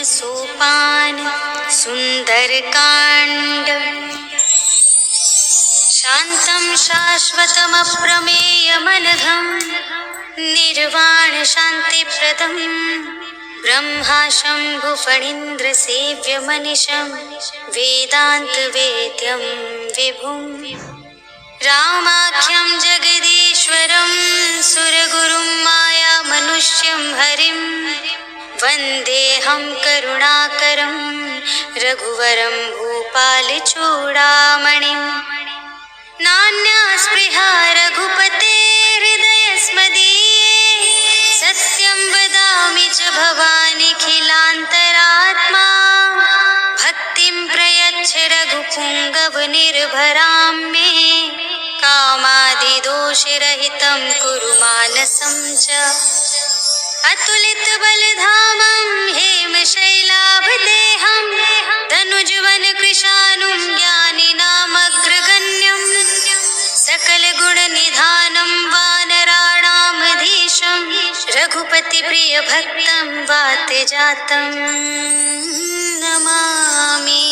सोपान सुंदरकांड। शांतं शाश्वतमप्रमेयमनघं निर्वाण शांतिप्रदं ब्रह्मा शम्भुफणीन्द्रसेव्यमनिशं वेदान्तवेद्यं विभुं रामाख्यं जगदीश्वरं सुरगुरुं मायामनुष्यं हरिं वन्देऽहं करुणाकरं रघुवरं भूपालचूडामणिम्। नान्या स्पृहा रघुपतेर्हृदयस्मदीये सत्यं वदामि च भवानिखिलान्तरात्मा। भक्तिं प्रयच्छ रघुपुङ्गवनिर्भरां मे कामादिदोषरहितं कुरु मानसं च। अतुलितबलधामं हेमशैलाभदेहं धनुजवनकृशानुं ज्ञानिनामग्रगण्यं सकलगुणनिधानं वानराणामधीशं रघुपतिप्रियभक्तं वातजातं नमामि।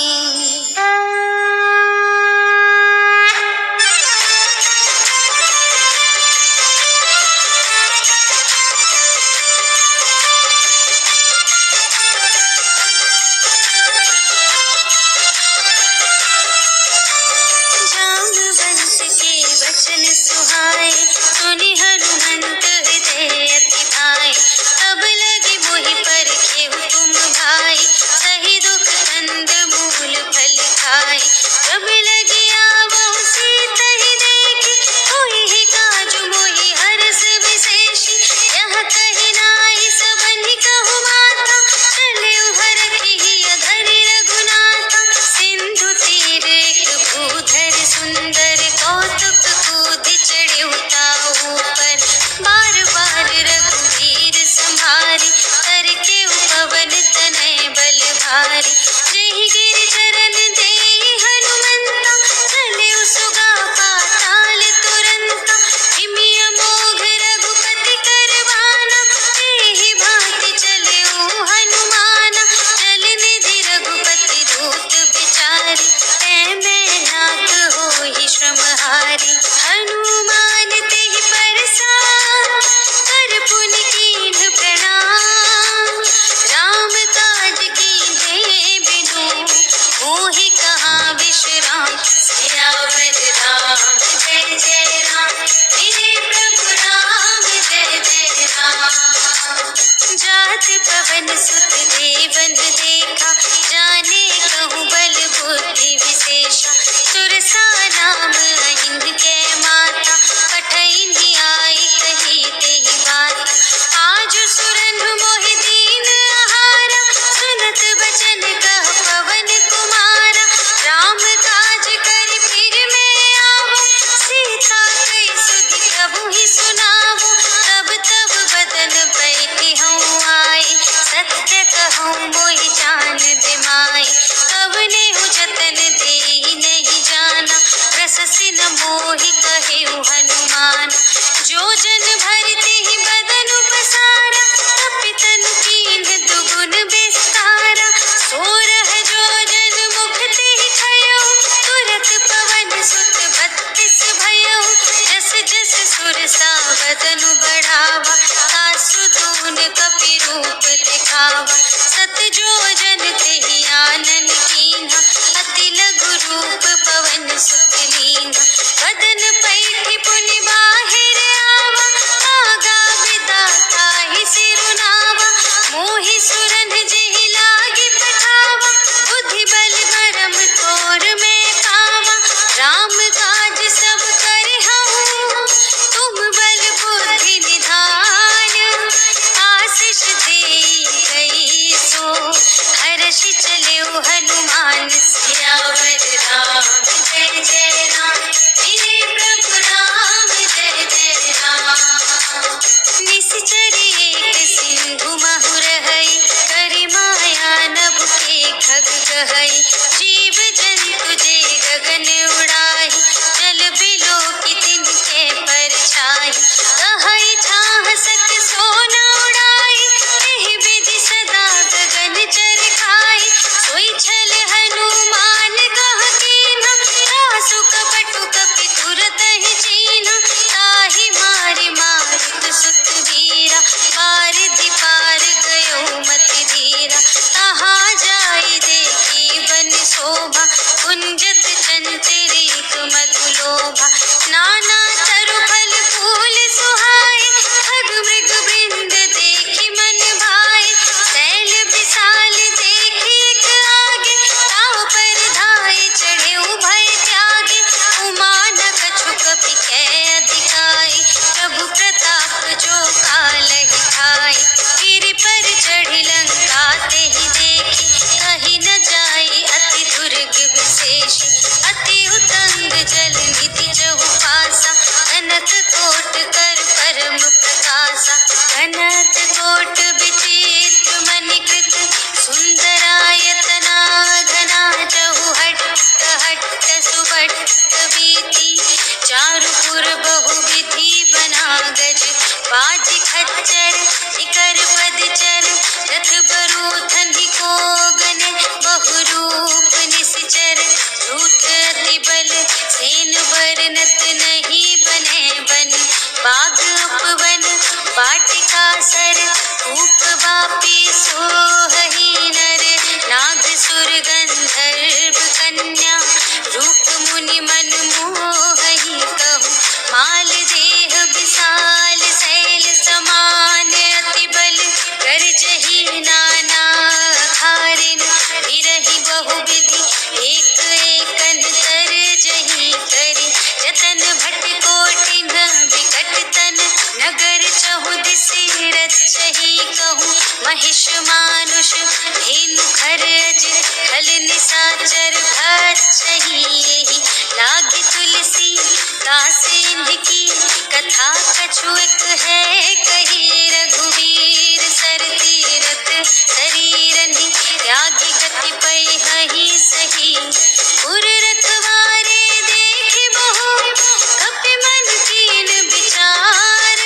वचन सुहाए सुनि हनुमंत हृदय अति भाए। तब लगी मोहि परखे हुकुम भाई सही दुख कंद मूल फल खाए। तब लगी आवो सीत ही देखी कोई ही काज मोहि हरस विशेषी। यह कही नाई सबनि कहु माता चले हरखी अधरि रघुनाथा। सिंधु तीर एक भूधर सुंदर कौतुक कूदि चढ़े उताऊ पर बार बार रघुवीर संभारी करके उपवन तनय बल भारी। जहि गिरि चरण देहि हनुमंता चले सुगा पाताल तुरंता। हिमि अमोघ रघुपति करवाना एहि भांति चले हनुमाना। जल निधि रघुपति दूत बिचारी ऐ मैनाक होहि श्रमहारी। हनुमान तेहि परसार कर पुनि कीन्ह प्रणाम। राम काज कीन्हे बिनु मोहि कहाँ विश्राम। सियावर राम जय जय राम मेरे प्रभु राम जय जय राम। जात पवन सुत देवन देखा जाने कहूँ बल बुद्धि विशेषा। सुरसा नाम अहिंद के माता पठैनि आई कही तेहि बात। आज सुरनु मोहि दीन आहारा सुनत बचन कह पवन कुमारा। राम काज करि फिर मैं आवो सीता कई सुधि प्रभु ही सुनावो। तब तब बदन बैठी हूँ आई सत्य कहूँ मोहि जान दिमाई। कवने हूँ जतन देहि नहीं जाना प्रशसि न मोहि कहेउ हनुमान। जो जन भरते ही बदन उपसारा तपितनु कीन्ह दुगुन विस्तारा। सोरह जो जन मुख तेहि खयउ तुरत पवन सुत 32 भयउ। जस जस सुरसा बदनु बढ़ावा तासु दून कपि रूप दिखावा। सत जो जन तेहि आनन कीन्हा अति लघु रूप पवन सुत लीन्हा। बदन पैठि पुनि बाहिर आवा बाज खच्चर निकर पदचर रथ बरूथन ही को गने बहुरूप निश्चर रूथ अति बल सेन बरनत नहीं बने बनी बाग उपवन वाटिका सर रूप बापी सोहही नर नाग सुर गंधर्व कन्या रूप मुनि मन मोहही कहूँ माल देह विशाल शैल समान अति बल कर जही नाना खारिन विरही बहुविधि एक एकन तर जही करी जतन भट कोटिन विकट तन नगर चहुदिसि रचही कहूँ महिष मानुष धेनु खर अज खल निशाचर भक्षही यही लागी तुलसी कासिन की कथा कछु एक है कही रघुवीर सर तीरथ शरीरनि त्यागी गति पै हही सही उर रखवारे देख बहु कपि मन कीन विचार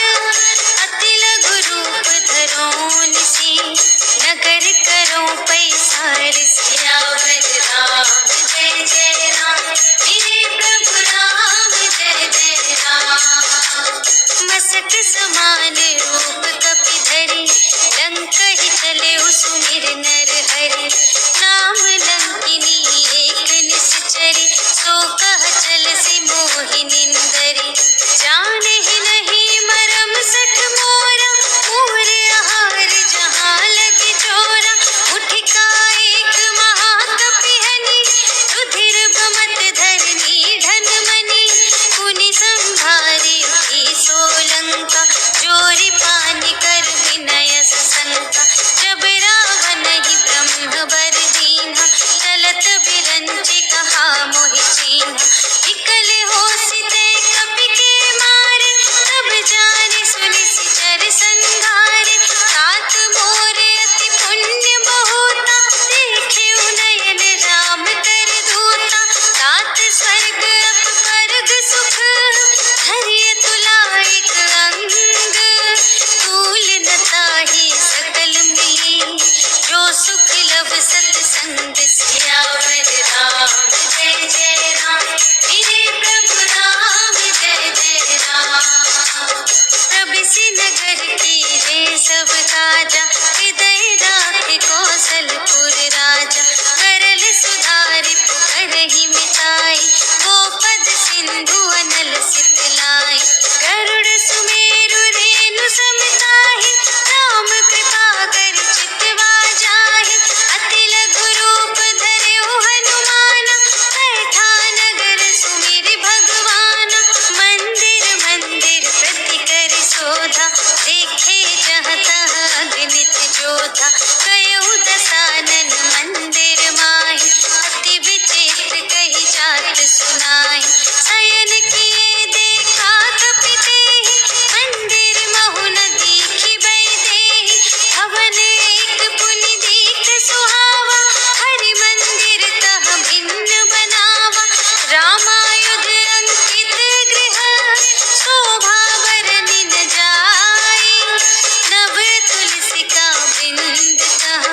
अति लघु रूप धरो निसी नगर करो पैसार सियावर राम जय जय राम मेरे प्रभु राम जय जय राम मसक समान रूप कपि धरि लंक ही चले सुमिर नर हरि नाम लंकिनी एक निश्चरी सो कह चल सी मोहि निंदरी जान ही नहीं मरम सठ मोरा मोर आहार जहाँ लगी चोरा मुठिका एक महाकपिहनि रुधिर बमत धरनी धन मनी पुनि संभारी उठी सोलंका जोरी पानी कर विनय सशंका जब रावण ही ब्रह्म बर दीन्हा चलत बिरंचि कहा मोहि चीन्हा विकल होसिते कपि के मारे तब जाने सुनि सिचर संघारे तात मोरे अति पुण्य बहुता देखे नयन राम कर दूता तात स्वर्ग अपवर्ग सुख धरिय तुला एक अंग तूल न ताहि सकल मिली जो सुख लब सत्संग सियावर राम जय जय राम मेरे प्रभु राम जय जय राम प्रभिसि नगर की रे सब काजा हृदय राखे कौशलपुर राजा करल सुधारि पुकारहि मिताई गोपद सिंधु अनल सितलाई गरुड़ सुमेरु रेणु समताहि राम कृपा कर चितवा जाहि अति लघु रूप धरहु हनुमान बैठा नगर सुमिर भगवान मंदिर मंदिर प्रति कर शोधा देखे जहाँ तहाँ अगणित जोधा कयहु दसानन मंदिर माहि अति विचित्र कही जात सुनाहि शयन किए देखा कपि तेहि मंदिर महु न दीखि वैदेही भवन एक पुनि दीख सुहावा हरि मंदिर तह भिन्न बनावा रामायुध अंकित गृह शोभा बरनि न जाई नव तुलसिका वृंद तह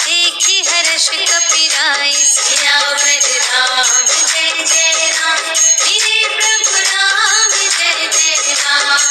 देखि हर्ष कपिराय सियावर राम जय जय राम मेरे प्रभु राम जय जय राम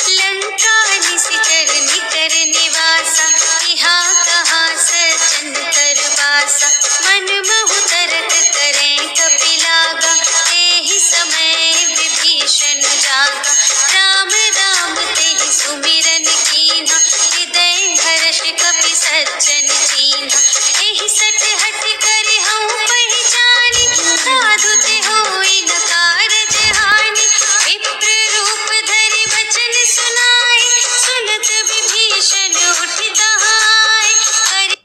लंका निशिचर निकर निवासा यहाँ कहाँ सज्जन कर बासा मन महु तरक करें कपि लागा तेहि समय विभीषण जागा राम राम तेहि सुमिरन कीन्हा हृदय हर्ष कपि सज्जन चीन्हा एहि सठ हठ कर हऊँ पहिचानी साधु ते होई न कारज हानि विप्र रूप धरि बचन सुनाए सुनत विभीषण उठि तहाय करि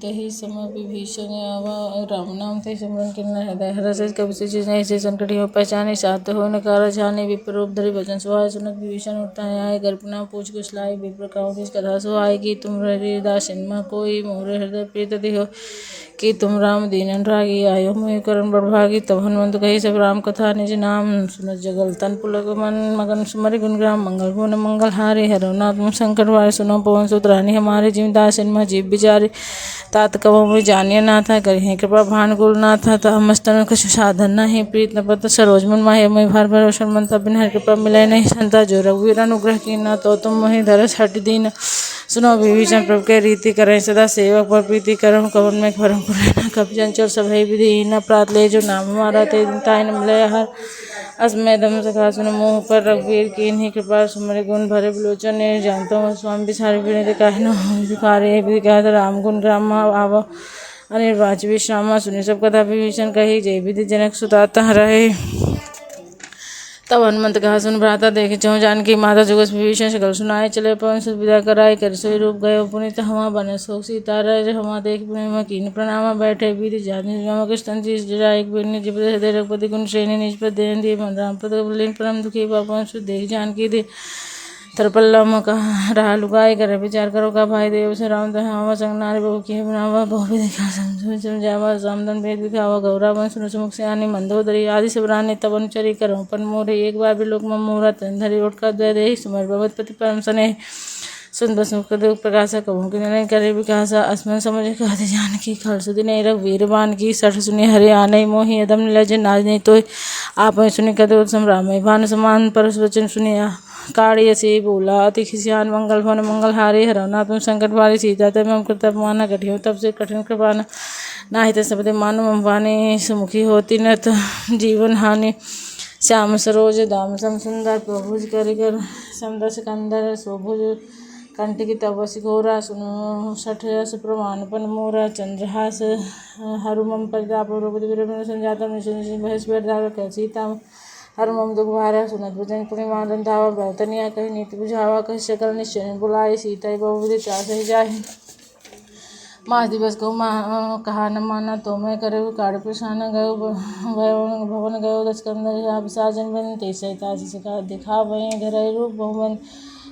तेहि समय विभीषण आवा राम नाम ते सिमरन किन्ना हृदय हर्षित कपि चीज नहीं से संकट हो पहचाने साथ हो न कारज हानि विप्र रूप धरि भजन सुहाय सुनत विभीषण उठता है आए गर्भ न पूछ कुछ लाए विप्र कहूँ किस कथा सुहाय की तुम हृदय दासिन कोई मोर हृदय प्रीत हो कि तुम राम दीन अनुरागी आयो मोहि करण बड़भागी। तब हनुमंत कही सब राम कथा निज नाम सुनत जगल तन पुलक मन मगन सुमरि गुण ग्राम मंगल भुवन मंगल हारे हरौ नाथ संकट वारे सुनो पवन सुत रानी हमारे जीव दास इनमें जीव बिचारे तात कबो मुझ जानिए ना था करी कृपा भानुकुल ना था मस्तन कुछ साधन नहीं प्रीत न पत सरोज मन माहे मैं भर भरोशन मन तब बिन कृपा मिले नहीं संता जो रघुवीर अनुग्रह की ना तो तुम मोहि धरस हट दीन। सुनो विभीषण प्रभु के रीति करें सदा सेवक पर प्रीति करहु कवन में भरम पुराना कब चंचल सभय विधि न प्रात ले जो नाम हमारा ते दिन ताय न मिले हर असमय दम सखा सुन मोह पर रघुवीर की इन्हीं कृपा सुमरि गुण भरे बिलोचन ने जानता हूँ स्वामी बिसारी विनय कहना भिखारी विधि कहा राम गुण ग्राम आव अनिर्वाच विश्रामा सुनि सब कथा विभीषण कही जय विधि जनक सुताता रहे। तब हनुमंत कहा सुन भ्राता देखे चहु जानकी माता जुगस विभीषण सकल सुनाए चले पवन सुत विदा कराए कर सोई रूप गए पुनित हमा बन शोक सीता रज हमा देख पुनि कीन प्रणामा बैठे वीर जाति कृष्ण जी जरा एक बिरनि जिब हृदय रघुपति गुण श्रेणी निज पद देन दिए मन राम पद लिंग परम दुखी पवन सुत देख जानकी दे तरपल्लम कहा रहा लुगाई कर विचार करो का भाई देव से राम हवा संग नारी बहु की बनावा बहु भी दिखा समझावा सामदन भेद दिखावा गौरा वन सुन सुमुख से आनी मंदोदरी आदि सब रानी तब अनुचरी करो पन मोरे एक बार भी लोक मोहरा धरी उठ कर दे दे सुमर भगवतपति परम सने सुन बसुख प्रकाशा कहूँ कि नहीं करे विकास अस्मन समझ कहते जान की खल सुधि नहीं रघ वीरवान की सठ सुनि हरे आने मोहि अदम निलज नाज नहीं तो आप सुनि कदे उत्सम राम भान समान परस वचन सुनिया काढ़ी से बोला अति खिसियान मंगल भवन मंगल हारे हरौना तुम संकट वाली सीता तब हम कृतप माना कठिन तब से कठिन कृपाना ना हित सबदे मानो ममवानी सुमुखी होती न तो जीवन हानि श्याम सरोज दाम सम सुंदर प्रभुज कर समदर सिकंदर शोभुज कंटिकी तब सिघोरा सुनो सठ रस प्रमाण पन मोरा चंद्रहास हरुमम परिताप द्रौपदी विरम संजाता बृहस्पति सीता हर मम दुख भारा सुनत भजन पुण्यमान रंधावा ब्रतनिया कही नीति बुझावा कही सकल निश्चय बुलाए सीता बहुविधि त्रास ही जाहि मास दिवस को कहा न माना तो मैं करे कार्य प्रसान गयो भवन गयो दशकंदर विसाजन बन तेसता दिखा वही धरय रूप बहुमन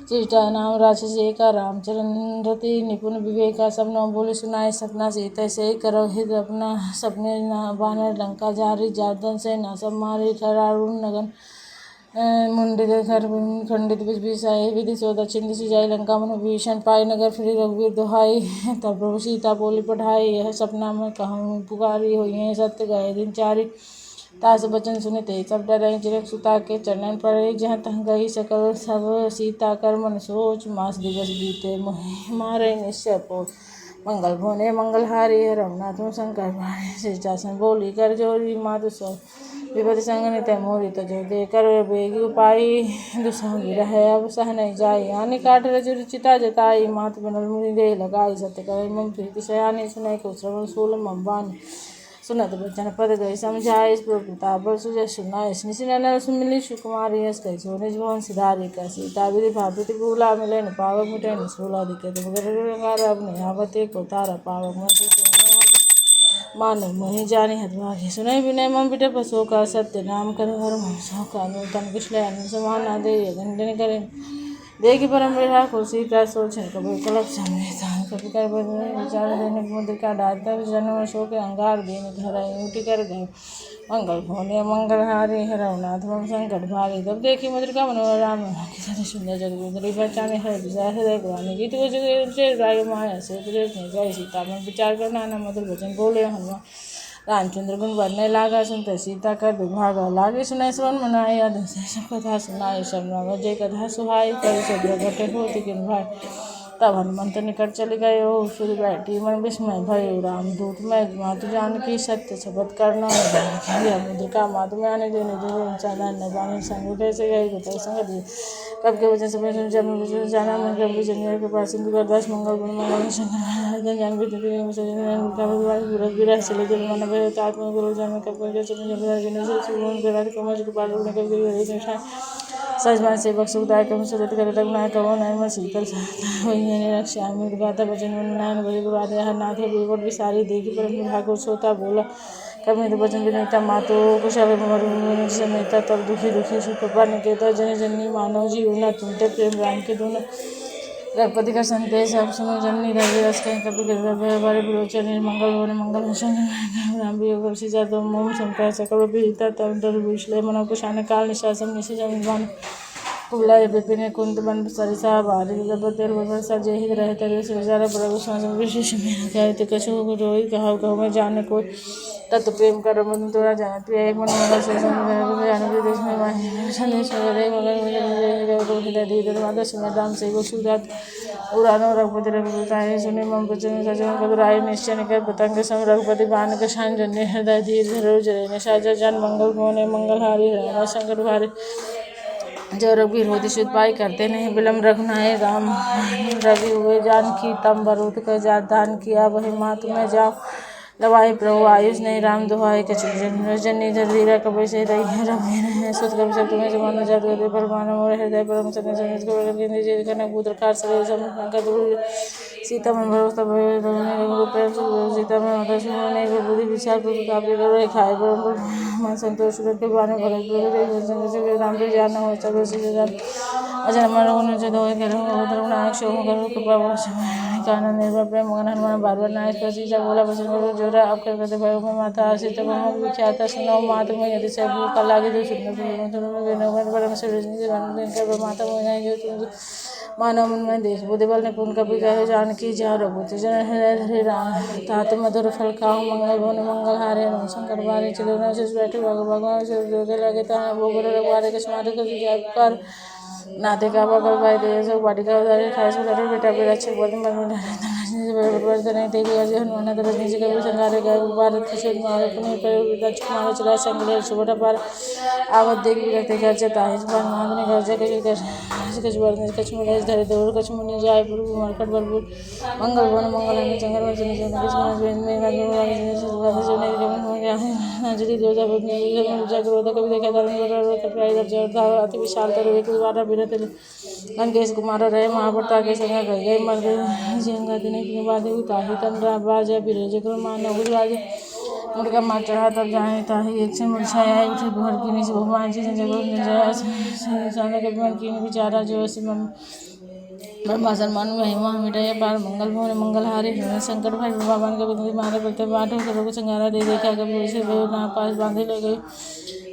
चेष्टा नाम राक्षस एका रामचरण रति निपुण विवेका सब नौ बोले सुनाए सपना सीता से करो हित अपना सपने बानर लंका जारी जादन से ना सब मारे खरारुण नगन मुंडित घर खंडित विषाए विधि सो दक्षिण दिशा जाय लंका मन भीषण पाई नगर फिर रघुवीर दोहाई तब प्रभु सीता बोली पढ़ाई यह सपना में कहूँ पुकारी हुई है सत्य गए दिन चारी तास बचन सुने ते सब डरे चिरक सुता के चरणन पर जहाँ तह गई सकल सब सीता कर मन सोच मास दिवस बीते मारे निश्चय पोच मंगल भुवने मंगल हारी रघुनाथ शंकर भाई शीर्षासन बोली कर जोरी मातु सो विपद संग नित मोरी तो जो दे कर बेगी उपाई दुसंगी रहे अब सह नहीं जाई आने काट रजु चिता जताई मात बनल मुनि दे लगाई सत्य कर मम प्रीति सयानी सुनाई को श्रवण सोल मम बानी सुनत बचन पद गई समझाए प्रताप सुजय सुनाए निशिन सुमिली सुकुमारी यश कही सो निज भवन सिधारी का सीता विधि भावृति भूला मिले न पावक मिटे निशूला दिखे अब निहावते को तारा पावक मानो मोहि जानी हतभागी सुनय विनय मम बिटे पशु का सत्य नाम कर हर मनुष्यों का नूतन कुशल अन्न समान दे गंडन करे देखी परम विराह को सीता सोच कभी कलप समझान कभी कर विचार देने मुद्रिका डालता जन्म शोक अंगार देने धराई ऊटी कर गए मंगल भोने मंगल हारे रघुनाथ मम संकट भारी तब देखी मुद्रिका मनोराम की सुंदर जगदरी बचाने हर विचार हृदय गुरानी गीत को जगह राय माया से जय सीता में विचार कर नाना मधुर वचन बोले हनुमान रामचंद्र गुण बढ़ने लागा सुनते सीता कर विभाग लागे सुनाई श्रवण मनाए अधम से सब कथा सुनाई सब जय कथा सुहाई कर सब घटे होती किन भाई तब हनुमंत निकट चले गए फिर बैठी मन विस्मय भयो राम दूत में मातु जानकी सत्य शपथ करना मुद्रिका मातु में आने देने न जाने संग से गए गोपाल संग कब के वचन समय जन्म जाना मन कब जन्म के पास सिंधु दास मंगल गुण मंगल शंकर जान भी विरह चले जब मन भय आत्मा गुरु जन्म कब के जन्म सजमान सेवक सुखदाय कम सजत कर रघुनाथ कहो नयन शीतल वही रक्षा गाता वचन नयन भय गुराधे हर नाथ गुरुवर विसारी देगी परम भागवत सोता बोला कभी तो वचन विनीता मातो कुशल समेता तब दुखी दुखी सुख कृपा निकेता जन जननी मानव जीव न तुमते प्रेम राम के दोनों गणपति का संदेश अब सुनो जननी रवि रस कहीं कभी हमारे विरोचन निर्मंगल होने मंगल भूषण राम वियोग सीजा तो मोम संप्राय सकल पीड़िता तंत्र विश्ले मनो कुशान काल निशासम निशा विद्वान कुबला विपिन कुंत बन सरिसा भारी जबतेर वर्षा जय रहे तेरे सिरजारा प्रभु स्वामी विशेष में क्या कशु रोई कहा कहो मैं जाने कोई तत्व प्रेम कर मन तोरा जान प्रिय मन मंगल से जान विदेश में वाही संदेश रे मगर मुझे तो हृदय दीदर माता सुमदाम से वो सुरात उड़ानो रघुपति रघुपति है सुने मम बचन सजन कदुराय निश्चय निकर पतंग सम रघुपति बाण के शान जन्य हृदय धीर धरो जरे निशाजा जन मंगल होने मंगलहारी है शंकर भारी जो रघुवीर होती शुद्ध पाई करते नहीं विलम्ब रघुनाय राम रवि हुए जानकी तम बरूद का जात दान किया वही मातु में जाओ लवाई प्रभु आयुष नहीं राम दुहाई कचन धीरा कभी से रही रघुवीर है सुत कभी सब तुम्हें जमाना जात गति पर मानव मोर हृदय परम सत्य पुत्र कार सरे सीता मन भरोसा सीता में माता सुने बुद्धि विचार काव्य करो खाए पर मन संतोष के बारे भरत राम पे जाना हो सब अजर मन रोन जो दो करो उधर नायक शो करो कृपा कानन निर्भर प्रेम मगन हनुमान बार बार नायक सीता बोला वचन करो जोरा अब कर करते भयो में माता सीता प्रमुख विख्याता सुनो मात में यदि से भूख लागे जो सुंदर परम से माता में जो तुम मानव मन में देश बुद्धि बल निपुण कभी कहे जानकी जा रघुपति जन हृदय धरे राम तात मधुर फल खाओ मंगल भवन मंगल हारे राम शंकर बारे चलो न से बैठे भगवान से जोगे लगे ता वो गुरु रघुवारे के स्मारक कर जाय कर नाते का बगल भाई दे सब वाटिका उधारे खाए सो करे बेटा बेटा अच्छे वर्तन मन नहीं थे कि हनुमान दरज नीचे कभी संगारे गए भारत किशोर मारे पुणे पर दक्ष कुमार चला संगले सुबह पर आवत देख बिरते घर जता है पर नादने घर जा के कछ वर्तन कछ मुले धरे दौड़ कछ मुनि जाय प्रभु मरकट बलबुल मंगल भवन मंगल है चंगर में जन जन कछ मन में गाजो वाले जो नहीं जमन हो गया है नजरी दो जा जागरोध कभी देखा दान कपड़ाई दर जोरदा अति विशाल तर एक बार बिरते लंकेश कुमार रहे महाप्रता के संग गए मर गए जिंगा दिन की बात ताही तन राजा बिरज कर मानव गुजराज मुर्गा मार चढ़ा तब जाए ताही एक से मुरछाया उठे घर की नीचे भगवान जी जगह के मन की विचारा जो ब्रह्मासन मानु महिमा मिटाया पार मंगल भवन मंगल हारे शंकर भाई भगवान के बंदी मारे पड़ते बाटो करो संगारा दे देखा कभी उसे ना पास बांधे ले गई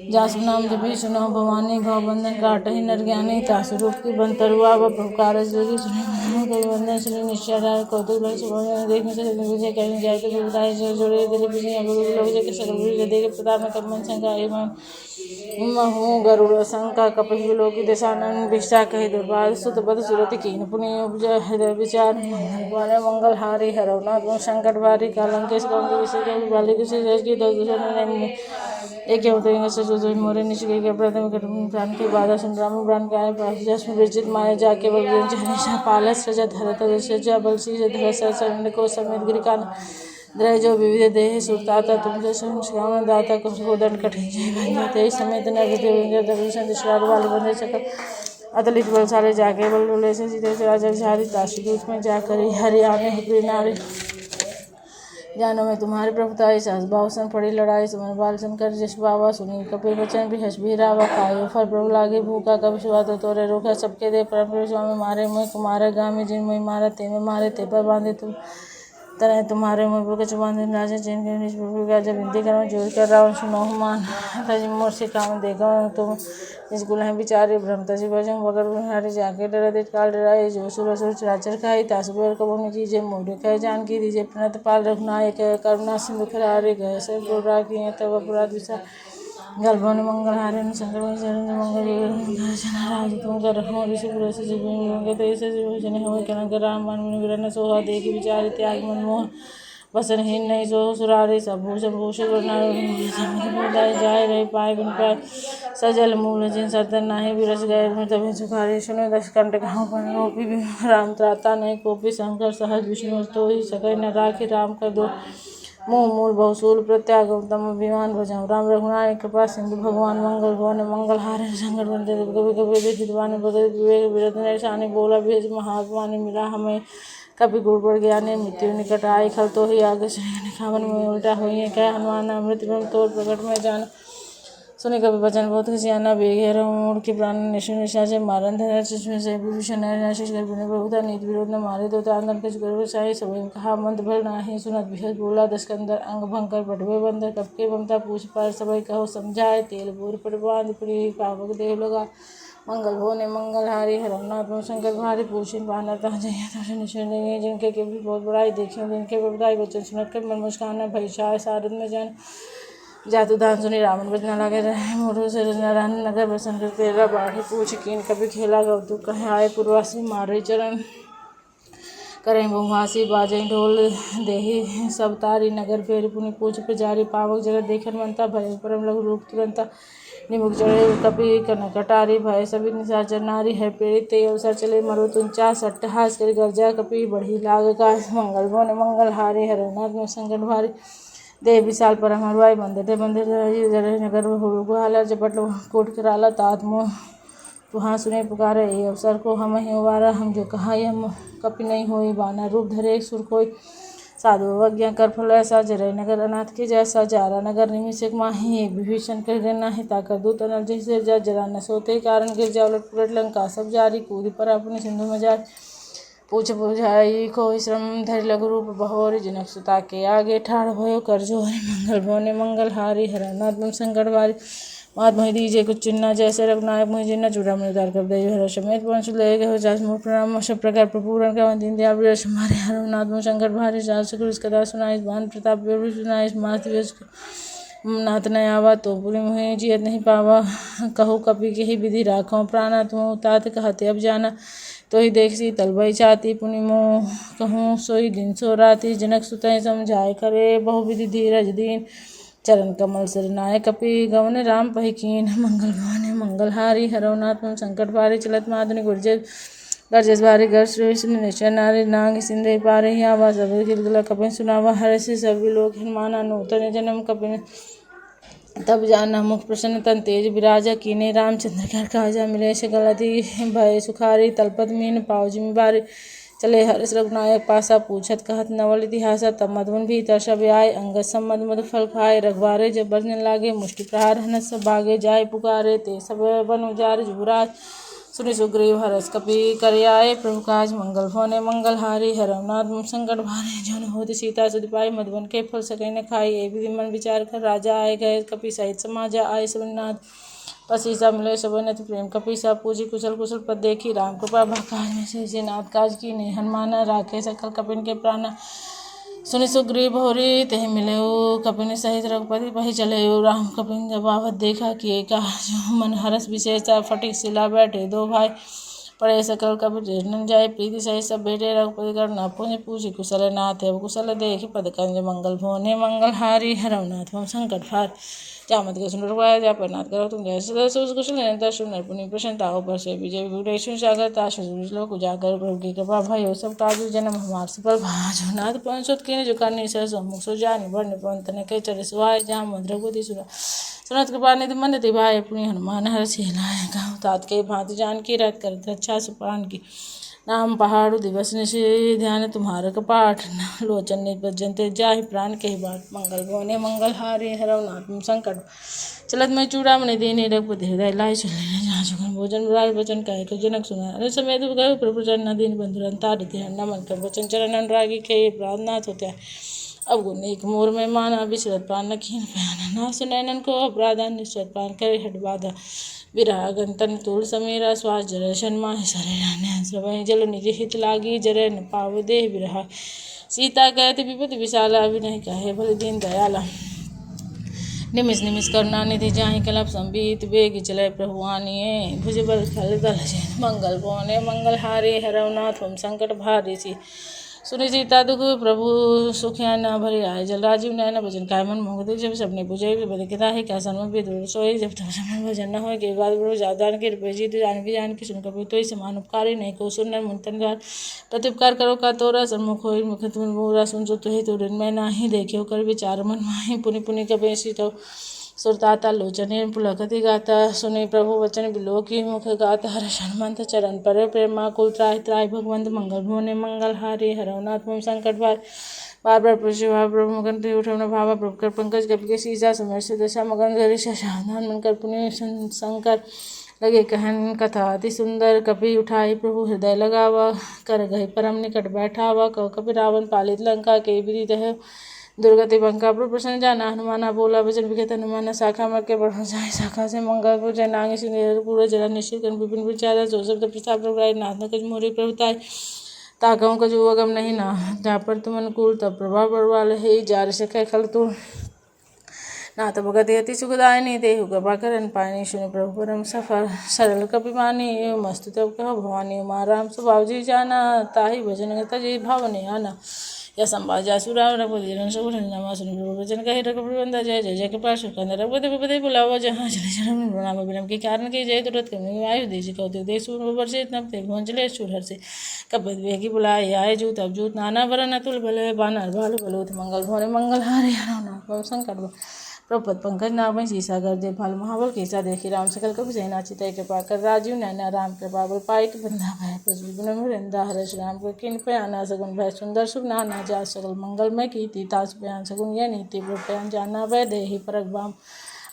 जासु नाम जपी सुनो भवानी भव बंधन काट ही नर ज्ञानी तासु रूप की बंतरुआ व प्रकार सुनी बंधन सुनी निश्चय कौतुक देखने से विजय कहने जाए तो विदाय जोड़े दिले पिछले लोग जगह सकल गुरु दे के प्रताप में कमन शंका एवं हूँ गरुड़ शंका कपिल लोक दशानन भिक्षा कही दुर्बाद सुत बद सुरति कीन पुण्य उपजय हृदय विचार मंगल हारी हरवनाथ शंकर भारी कालंकेश विषय बाली की एक तो मोरे निश्चय के प्रथम प्राण की बाधा सुन राम प्राण के आए जस्म विजित माया जा केवल पालस सजा धरत सजा बलसी धर को समेत गिरिकान द्रय जो विविध देह सुरताता तुम जो दाता को दंड कठिन जय बन जाते समेत न विद्य दर्शन दिशरार वाले बंदे चक्र अतलित बलशाले जाके बल डोले से जीते से राजा झारी दासी दूत में जाकर हरियाणे नारी जानो मैं तुम्हारे प्रभुताई सास भावसन पड़ी लड़ाई सुमन बाल शंकर जश बाबा सुनी कपिल बचन भी हस भी रावा खाए फल प्रभु लागे भूखा कभी सुहा तो तोरे रोका सबके दे परम स्वामी मारे मुँह कुमारे गाँव में जिन मुँह मारा ते में मारे ते पर बांधे तुम तरह तुम्हारे मुँह पर बांधे राजा जिन के निज प्रभु का जब हिंदी करो जोर कर रावण सुनो मान मोर से काम देखो तुम इस गुल है बिचारे भ्रमता जी भजन बगर हारे जाके डरा दे काल डराए जो सुर सुर चराचर खाई तासुबर कबो में कीजिए मोढ़े खाए जान की दीजिए प्रणत पाल रघुनायक करुणा सिंधु खरारे गए सब डोरा की तब अपराध विचार गलभवन मंगल हारे शंकर मंगल राज तुम कर रखो ऋषि से जीवन तो ऐसे जीवन हो कनक राम मन सोहा दे की विचार त्याग मनमोहन वसनहीन नहीं सो सुरारे सब भूषण भूषण जाए रहे पाए बिन पाए सजल मूल जिन सतन नाही विरस गए तभी सुखारे सुनो दश कंठ गाँव पर रोपी भी राम त्राता नहीं कोपी शंकर सहज विष्णु तो ही सके न राखी राम कर दो मुँह मूल बहुसूल प्रत्याग उत्तम अभिमान भजाऊँ राम रघुनाथ कृपा सिंधु भगवान मंगल भवन मंगल हारे संकट बंदे कभी कभी विद्वान बदल विवेक विरत शानी बोला भेज महात्मा ने मिला हमें कभी गुड़बड़ ज्ञाने मृत्यु निकट आई खल तो ही आगे खावन में उल्टा हुई है क्या हनुमान अमृत में तोड़ प्रकट में जान सुने कभी वचन बहुत खिसियाना बेघेर मोड़ के प्राण निशा से मारन धरा चश्मे से विभूषण आशीष कर बिने प्रभुता नीति विरोध न मारे तो आंगन के जुगर चाहे सब कहा मंद भर नाही सुनत बिहद बोला दस्कंदर अंग भंकर पटवे बंदर कपके बमता पूछ पार सबई कहो समझाए तेल बोर पर बांध पड़ी पावक देव लगा मंगल भोने मंगल हारी हरनाथ शंकर भारी पूछिन बानर तह जय निश्चय नहीं जिनके के भी बहुत बड़ाई देखियो जिनके बड़ाई बच्चन सुनत के मन मुस्कान भई शाय सारद में जन जातु दान सुनी रावण बजना लगे रहे मोरू से नारायण नगर बसन कर तेरा बाढ़ी पूछ कीन कभी खेला गौतु कहे आए पूर्वासी मारे चरण करें बहुमासी बाजें ढोल देही सब तारी नगर फेर पुनि पूछ प्रजारी पावक जगत देखन मनता भय परम लघु रूप तुरंता निमुख चढ़े कपि कटारी भय सभी निशाचर नारी है प्रेरित ते अवसर चले मरो तुंचा सट्टहास कर गर्जा कपि बढ़ी लाग का मंगल भवन मंगल हारे हरनाथ में संकट भारी देव विशाल पर हमारे बंदे बंदे जरे नगर गुहाला जपट कोट कराला तात मोह तुहाँ सुने पुकारे ये अवसर को हम ही उबारा हम जो कहा हम कपि नहीं होई बाना रूप धरे सुर कोई साधु अवज्ञा कर फल ऐसा जरे नगर अनाथ के जैसा जारा नगर निमिषक माही विभीषण कर देना है ताकर दूत अनल जैसे जरा न सोते कारण गिर जा उलट पुलट लंका सब जारी कूदी पर अपने सिंधु में जा पूछ बुझाई कोई श्रम धर लघु रूप बहोरी जनक सुता के आगे ठाड़ भयो कर जोहरी मंगल भोने मंगल हारी हरनाथ संकट वारी मात मोहि दीजिए कुछ चिन्ना जैसे रघुनायक मोहि जिन्ना चूड़ा उदार कर दे हर समेत पंच ले गए हो जास मोह प्रणाम सब प्रकार प्रपूरण का दीन दयाल विरस हमारे हरनाथ संकट भारी जाल सकुल कदा सुनाइस बान प्रताप सुनाइस मात नाथ न आवा तो पूरी मुहे जियत नहीं पावा कहो कपि के ही विधि राखो प्राणा तुम तात कहते अब जाना तो ही देख सी तलबई चाती पुनि मोह कहूँ सोई दिन सो राती जनक सुतय समझाए करे बहु विधि धीरज दीन चरण कमल सिर नाय कपि गवन राम पहिकीन मंगल भवन मंगल हारी हरनाथ संकट भारी चलत माधुनि गुर्जर गरजस भारी गर श्री निश्चय नारी नाग सिंधे पारे ही आवाज अब गिलगिला कपिन सुनावा हर से सभी लोग हिमाना नूतन जन्म कपिन तब जाना मुख प्रसन्न तन तेज विराजा कीने रामचंद्र घर काजा मिले गलती भय सुखारी तलपत मीन पाव जिम्मेवारी चले हर्ष रघुनायक पासा पूछत कहत नवल इतिहास तब मधुन भी तर्षभ आय अंगद सम्मद मध फल खाए रघवारे जब बरन लागे मुष्टि प्रहार हनस सब भागे जाय पुकारे ते सब बन उजार जुबराज सुनि सुग्रीव हरस कपि कर आए प्रभु काज मंगल भोने मंगल हारी हरनाथ संकट भारे जन होती सीता सुध पाई मधुबन के फल सके न खाई ए विधि मन विचार कर राजा आए गए कपि सहित समाजा आए सबनाथ पसीसा मिले सबनत प्रेम कपीसा पूजी कुशल कुशल पद देखी राम कृपा भाकाज में से नाथ काज की ने हनुमान राखे सकल कपिन के प्राण सुनि सुग्रीव होरी तह मिले कपिन सहित रघुपति वही चले राम कपिन जब आवत देखा कि एक मन हरस विशेषता फटिक सिला बैठे दो भाई पड़े सकल कपि न जाए प्रीति सहित सब बेटे रघुपति कर न पुण्य पूछी कुशल नाथ है कुशल देख पद कंज मंगल भोने मंगल हारी हरनाथ संकट फार जामत के सुंदर पाया जा पर नाथ करो तुम जैसे कुशल निरंतर सुंदर पुण्य प्रसन्नता ऊपर से विजय विघ्नेश्वर सागर ताशु लोक उजागर प्रभु की कृपा भयो सब काजु जन्म हमार सफल भाजो नाथ पंचोत के जो करनी सर सम्मुख सो जानी बड़ने पंत ने के चरे सुहाय जा मद्र बुद्धि सुरा सुनत कृपा निधि मंद दिवाय पुण्य हनुमान हर सेलाय गाँव तात के भांति जान की रात कर अच्छा सुपान की नाम पहाड़ु दिवस निशि ध्यान तुम्हारा कपाठ लोचन निजनते जाहि प्राण के बाट मंगल भोने मंगल हारे हरनाथ संकट चलत में चूड़ा मणि दीनी रघुपति हृदय लाय चले जहाँ सुखन भोजन राज वचन कहे के जनक सुना अरे समय तो गए प्रभु चरण दीन बंधुरन तारित नमन कर वचन चरण अनुरागी खे प्रार्थनाथ होते अब गुण एक मोर में माना विश्रत प्राण नखीन प्याना ना सुनैनन को अपराधा निश्चत प्राण करे हट बाधा विरह गंतन तूल समीरा श्वास जरे शन्मा सरे जल निज हित लागी जरे न पाव देह विरह सीता कहते विपति विशाला विनय कहे भले दीन दयाला निमिष निमिष करुणा निधि जाहि कलप संबीत बेग चले प्रभुआनिये भुज बल खल दल मंगल भोने मंगल हारे हरनाथ संकट भारी सी सुनि सीता दुख प्रभु सुखिया न भरे आए जल राजीव नयन भजन काय मन मोहते जब सबने पूजे बद किता है क्या सन्म भी दूर सोई जब तब समय भजन न हो के बाद बड़ो जादान के रुपये जी जान की सुन कभी तो समान उपकारी नहीं को सुन मुंतन द्वार प्रत्युपकार करो का तोरा सन्मुख हो मुख तुम बोरा सुन जो तुहे तो दिन में नाही देखे कर विचार मन माही पुनि पुनि कभी सी तो सुरताता लोचने पुलकति गाता सुनि प्रभु वचन बिलो की मुख गाता हर हनुमंत चरण पर प्रेमा कुल त्राय त्राय भगवंत मंगल भोने मंगल हारे हरनाथ संकट भार बार बार प्रभु प्रभु मगन थे उठवना भावा प्रभु कर पंकज कपि के सीसा समर से दशा मगन गरी सावधान मनकर पुण्य शंकर लगे कहन कथा अति सुंदर कपि उठाई प्रभु हृदय लगावा कर गए परम निकट बैठावा कपि रावण पालित लंका के विदित है दुर्गति बंका प्रभु प्रसन्न जाना हनुमाना बोला वचन विगत हनुमाना शाखा मर के बढ़ जाए शाखा से मंगल पूजय नांग सिंह पूरा जला निश्चित विपिन विचारा जो शब्द प्रस्ताव प्रभु नाथ कज मोरी प्रभुताई ताकऊ का जो अगम नहीं ना जहाँ पर तुम अनुकूल तब प्रभाव बड़वाल है जार से कह खल तू ना तो भगति अति सुखदायनी देहु कृपा करन पानी सुन प्रभु परम सफल सरल कपिमानी मस्तु तब कह भवानी उमा राम स्वभाव जी जाना ताहि भजन गता जी भावने आना या संभाजा सुराव रघुपति जन सब नमा सुन प्रभु वचन कहे रघुपति बंदा जय जय जय कृपा सुखंद रघुपति विपति बुलावा जहाँ जय जय प्रणाम विलम के कारण के जय तुरंत कमी आयु देश कौतुक देश वर्षे नपते भोंचले सुरहर से कपत वेगी बुलाए आए जूत अब जूत नाना वरन अतुल भले बानर भालु बलोत मंगल भोरे मंगल हारे हरो संकट प्रपद पंकज नाभि सीसा गर्जे फल महाबल केसा देखी राम सकल कपि सेना चितय कृपा कर राजीव नैना राम कृपा बल पाइक बंधा भय पशु वृंदा हर्ष राम को किन पयाना सगुन भय सुंदर शुभ नाना जा सकल मंगलमय कीर्ति तास पयान सगुन यह नीति पयान जाना भय देहि परक बाम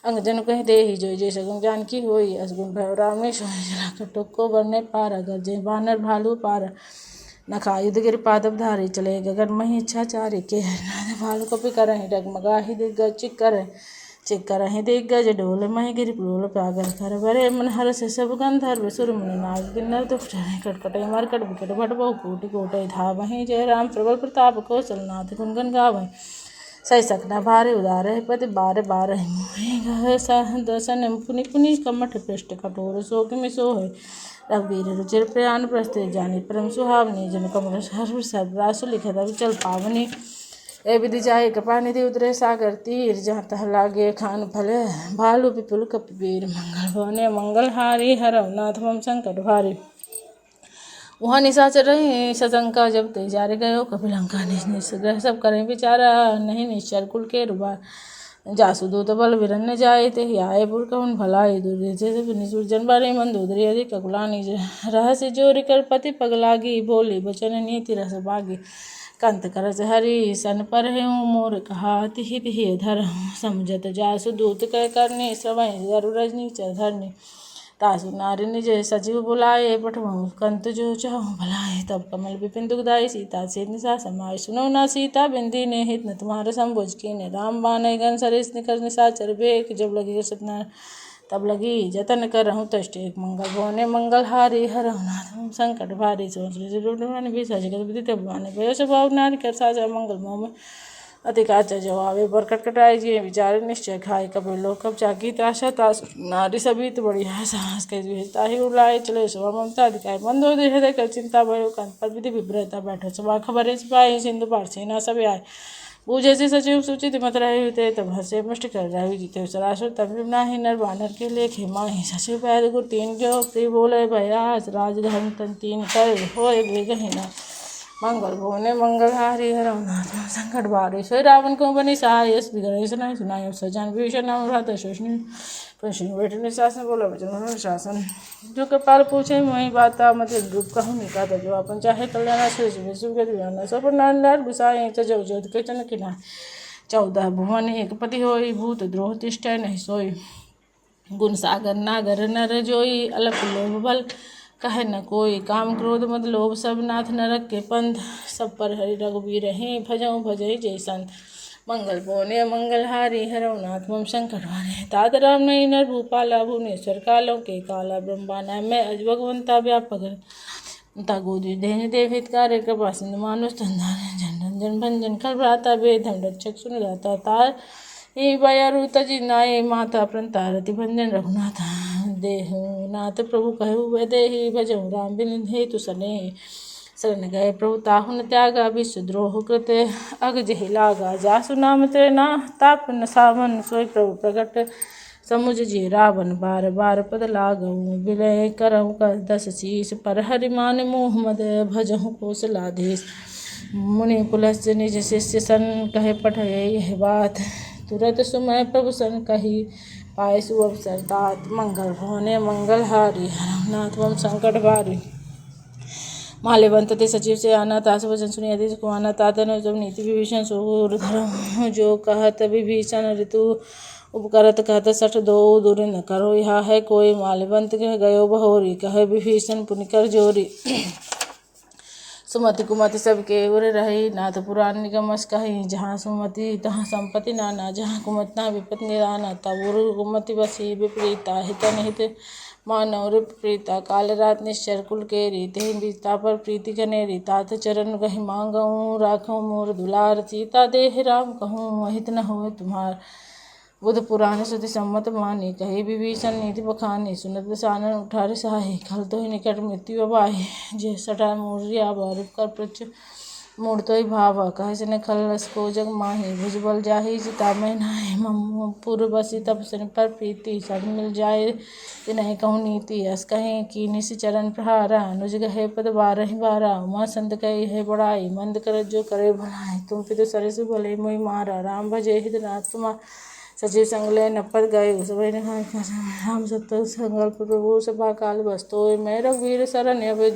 अंगजन कह देहि जोय जय सगुन जान की होई असगुन भय राम ने सोई जला कटुक को बरने पार गर्जे बानर भालू पार नखा युद्ध गिर पादप धारी चले गगन मही इच्छा चारे के भालू कपि करहि डगमगा ही दिग्गज चिक करहि दिग्गज डोल मही गिर प्रोल प्रागर कर बरे मन हर से सब गंधर्व सुर मुनि नाग किन्नर दुष्ट कटकटे मरकट विकट भट बहु कोटि कोटि धा वहीं जय राम प्रबल प्रताप कौशलनाथ गुणगन गावै सही सकना भारे उदार पति बार बार दसन पुनि पुनि कमठ पृष्ठ कठोर शोक में सो है रघुवीर रुचिर प्रयाण प्रस्ते जानी परम सुहावनी जन कमल हर सब रासु लिखत चल पावनी ए विधि चाहे कृपा निधि उतरे सागर तीर जहाँ तह लागे खान फले भालू विपुल कपिवीर मंगल भवने मंगल हारी हरव नाथ मम संकट भारी वहाँ निशाचर रहे सशंका जब तेजारे गयो कपिलंका निग्रह सब करें विचारा नहीं निश्चर कुल के रुबा जासुदूत बल विरन्य जाए ते आए पुरकवन भलाई दुर्जन जन बारे मन दूधरी अधिक ककुलानी रहस्य जोरी कर पति पगलागी बोली बचन नीति रस बागी कंत करस हरि सन पर मोर कहा तिहि तिहि धर समझत जासुदूत कह करने श्रवण गरु रजनी चरधरने तासु नारी निज सचिव बुलाए पठवाऊँ कंत जो चाहूँ भलाए तब कमल विपिन दुखदाई सीता से निशा समाय सुनो ना सीता बिंदी ने हित न तुम्हारे संबोज की ने राम बाने गन सरिस निकर निशाचर बेक जब लगी सतना तब लगी जतन कर रहूँ तष्ट एक मंगल भवने मंगल हारी हर संकट भारी सोच भी सजगत विदित भवाने भयो स्वभाव नारी कर साजा मंगल मोह में अधिकाचा जवाबे बर कटकटाई जी विचार निश्चय खाए कभी लोग कब जागी ताशा ताश नारी सभी तो बड़ी है साहस के भेजता ही उड़ाए चले सुबह ममता अधिकार बंद हो दे कर चिंता भयो कंत पर विधि विभ्रता बैठो सभा खबरें सिपाही सिंधु पार सेना सब आए पूजे से सचिव सूचित मत रहे हुए तब हंसे मुष्ट कर रहे जीते सरासुर तब नाही नर बानर के लेखे माही सचिव पैर गुर तीन जो प्रिय बोले भयास राजधर्म तन तीन कर होए बेगहिना मंगल भवने मंगल हारी हरव नाथ संकट बारे सोई रावण को बनी सहाय गणेश नहीं सुनाई सजान भीषण नाम भ्राता शोषण प्रश्न बैठने शासन बोला वचन शासन जो कपाल पूछे वही बात मत रूप कहूँ निका जो अपन चाहे कल्याण सुख सब नारायण गुसाए जब जोत के चन किना 14 भुवन एक पति होई भूत द्रोह तिष्ठ नहीं सोई गुण सागर नागर नर जोई अलप लोभ बल कहे न कोई काम क्रोध मद लोभ सब नाथ नरक के पंथ सब पर हरि रघुवीर हैं भजऊ भजई जय संत मंगल बोने मंगल हारी हरव नाथ मम संकट हारे तात राम नहीं नर भूपाला भुवनेश्वर कालों के काला ब्रह्माना मैं अज भगवंता व्यापक गोदी देन देव हितकार कृपा सिंधु मानुष धंधार जन रंजन भंजन कल भ्राता वेदम रक्षक सुन जाता तार ही बयारु तजी नाये माता प्रंतारति भंजन रघुनाथ देहु नाथ प्रभु कहु वे देहि भजहु राम बिन हेतु सने शरण गए प्रभु ताहु न त्यागा विश्वद्रोह कृत अग जहि लागा जासु नाम तेना ताप न सावन सोई प्रभु प्रगट समुझ जी रावण बार बार पद लागहु विलय करहु कर 10 शीस पर हरि मान मोह मद भजहु कौशलाधीश मुनि पुलस्य निज शिष्य सन कहे पठय यह बात तुरंत सुमय प्रभु सन कही पाए सुअवसर तात मंगल भवने मंगल हारी हरव नाथ मम संकट भारी माल्यवंत ते सचिव से आना ता वचन सुनी अति को आना तात न जब नीति विभीषण सोर धर्म जो कहत विभीषण ऋतु उपकरत कहत सठ दो दूर न करो यहा है कोई माल्यवंत के गयो बहोरी कहे विभीषण पुनिकर जोरी। सुमति कुमति सबके उर रही नाथ पुराण निगमस कही जहाँ सुमति तहाँ संपत्ति नाना जहाँ कुमति ना विपत निराना तब उर कुमति बसी विपरीता हित निहित मानव रिप्रीता काल रात निश्चर कुल के रीते बीता पर प्रीति कनेरी तात चरण कही मांगऊँ राखो मोर दुलार सीता देह राम कहूँ अहित न हो तुम्हार बुध पुराण सुति सम्मत मानी कही विभीषण नीति बखानी सुनत सानन उठारे सहाय खल तो ही निकट मृत्यु अबाही जे सटा मूर्या बारूप कर प्रच मूड तो ही भावा कहे से खल रस को जग माही भुजबल जाही जिता में नाहि मम पुर बसी तब सन पर प्रीति सब मिल जाए नहीं कहूँ नीति अस कहें की निश चरण प्रहारा अनुज गहे पद बारह बारा उमा संत कही है बड़ाई मंद कर जो करे भलाई तुम पितु सरसु भले मोहि मारा राम भजे हित नाथ कुमार सचिव संगले नपद गए सभी ने राम सत्य संकल्प प्रभु सभा काल बस्तो मैं रघुवीर शरण अब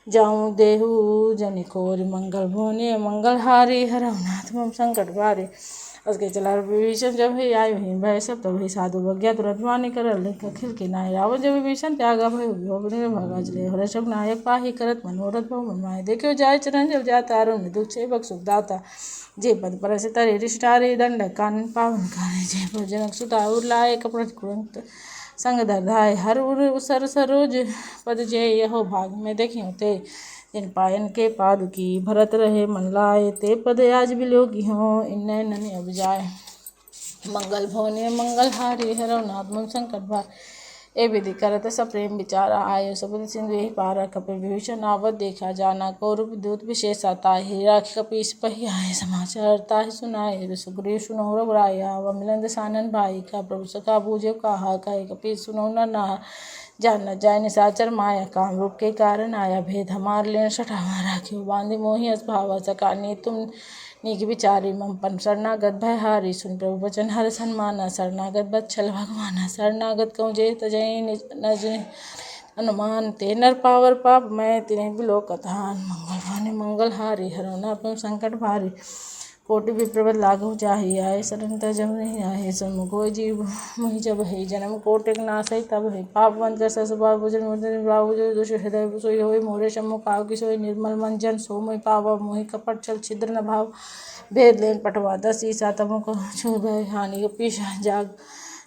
जाऊँ देहु जनि खोर मंगल भोने मंगल हारी हरनाथ मम संकट भारे उसके चला विभीषण जब ही आयु ही भय सब तब ही साधु बज्ञा तुरंत वाणी कर खिल के नाय रावण जब विभीषण त्यागा भय भगा चले हर सब नायक पाही करत मनोरथ बहु मनमाय देखो जाय चरण जब जाता अरुण दुख छे बक सुख दाता जे पद पर से तरे रिष्टारे दंड कानन पावन करे जय भजनक सुता उरलाए कपड़ कुरंत संग दर्धाय हर उर सर सरोज पद जय यहो भाग में देखियो ते जिन पायन के पादुकी भरत रहे मन लाए ते पद आज बिलोगी हो इन्ने ननि अब जाए मंगल भोने मंगल हारी हरव नाथ मम संकट भार ए विधि करत सब प्रेम विचारा आयो सबद सिंधु यही पारा कपिल विभीषण आवत देखा जाना कौरव दूत विशेष आता हीरा कपीस पही आए समाचार ताहि सुनाए सुग्रीव सुनो रघुराया व मिलन सानन भाई का प्रभु सखा बूझे कहा कहे कपीस सुनो न ना जान न जाय निशाचर माया काम रूप के कारण आया भेद हमार लेन सठावा राखियो बांधि मोहि अस भावा सकानी तुम नीक विचारी मम पन शरणागत भय हारी सुन प्रभु वचन हर सन्माना शरणागत बच्छल भगवाना शरणागत कहूँ जे तजय नज अनुमान ते नर पावर पाप मैं तिन्हें बिलो कथान मंगल भाने मंगल हारी हरौना तुम संकट भारी कोटि विप्रवत लागू चाही आए शरण जब नहीं आए समुखो जीव मुहि जब है जन्म कोटिक नाश है तब है पाप वंश ससुभाव भुजन मुदन बाबू जो दुष हृदय सोई होई मोरे सम्मुख आव की सोई निर्मल मन जन सो मोहि पावा मोहि कपट छल छिद्र न भाव भेद लेन पटवा दस ईसा तमुख छू गए हानि पीछा जाग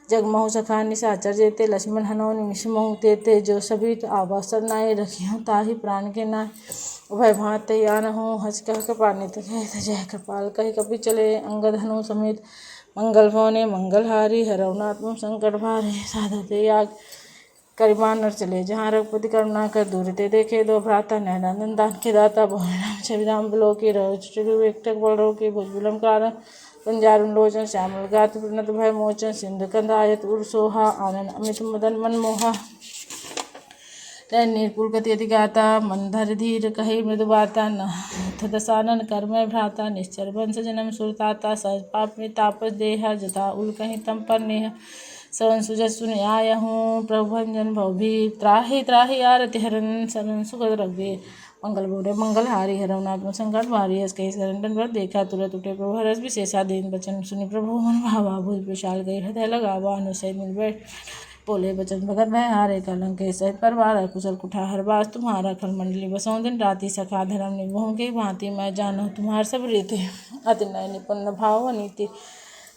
जगमहु सखा निशाचर जेते लक्ष्मण हनो निमिष महु तेते जो सभी आवासर नाये रखियों ताहि प्राण के नाय उभय भात तैयार हूँ हज कह कृपानि जय कृपाल कही कपि चले अंगद हनु समेत मंगल भवने मंगल हारी हरवनाथ संकट भारे साधते याग करिमान नर चले जहाँ रघुपति करुणा कर दूर ते देखे दो भ्राता नैनानंद दान के दाता बहुराम छवि राम बिलो की रहो एकटक बड़ो के भुजबुलम कारण कुंजारुण लोचन श्यामल गात प्रणत भय मोचन सिंधु कंदायत उर सोहा आनंद अमित मदन मनमोहा निर्पुल गति अति गाता मंधर धीर कही मृदु बाता नथ दसानन कर्म भ्राता निश्चर वंश जन्म सुरताता सहज पाप में तापस देहा जथा उल कहीं तम पर नेह सवन सुजस सुन आया हूँ प्रभु भंजन भव भी त्राहि त्राहि आरति हरन शरण सुगत रघुवीर मंगल बोरे मंगल हारी हरवनाथ संकट भारी हस कही शरण पर देखा तुरंत उठे प्रभु हरस विशेषा दीन बचन सुनि प्रभु मन भावा भूल विशाल गई हृदय लगावा अनुसय मिल बैठ बोले बचन भगत भय हारे कलंक के सहित परवार कुशल कुठा हर बास तुम्हारा खल मंडली बसों दिन राति सखा धर्म निभों की भांति मैं जानो तुम्हार सब रीति अति नय निपुण भाव नीति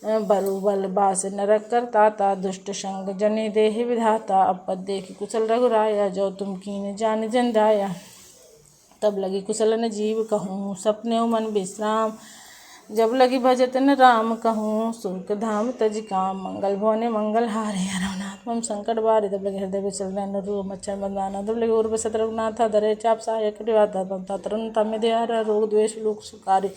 बरु बल बास नरक कर ताता दुष्ट संग जनि देहि विधाता अपद देखि कुशल रघुराया जो तुम कीन जान जन दाया तब लगी कुशल न जीव कहूँ सपने मन विश्राम जब लगी भजत न राम कहूँ सुख धाम तज काम मंगल भवने मंगल हारे हरवनाथ मम संकट बारे तब लगे हृदय विचल न रू मच्छर मदाना तब लगे उर्व सत रघुनाथा दरे चाप सहायक कटिवाता तरन तमे दयारा रोग द्वेष लोक सुकारी